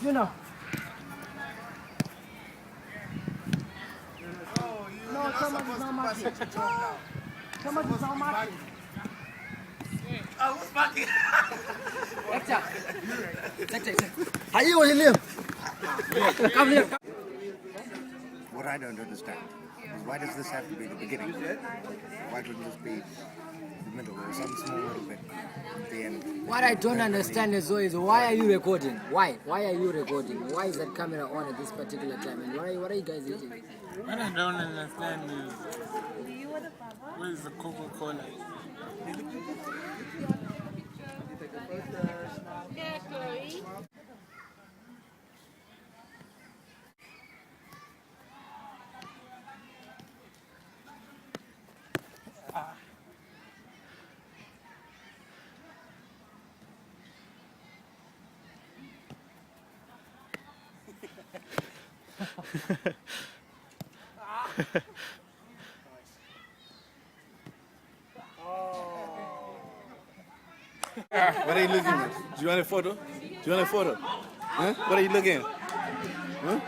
You know. No, somebody's not marking. Somebody's not marking. Who's marking? How you want to live? Come here. What I don't understand is why does this have to be the beginning? Why couldn't this be the middle or some small little bit at the end? What I don't understand as well is why are you recording? Why? Why are you recording? Why is that camera on at this particular time? And what are you guys eating? What I don't understand is what is the Coca-Cola? Mercury. What are you looking at? Do you want a photo? Do you want a photo? Huh? What are you looking at? Huh?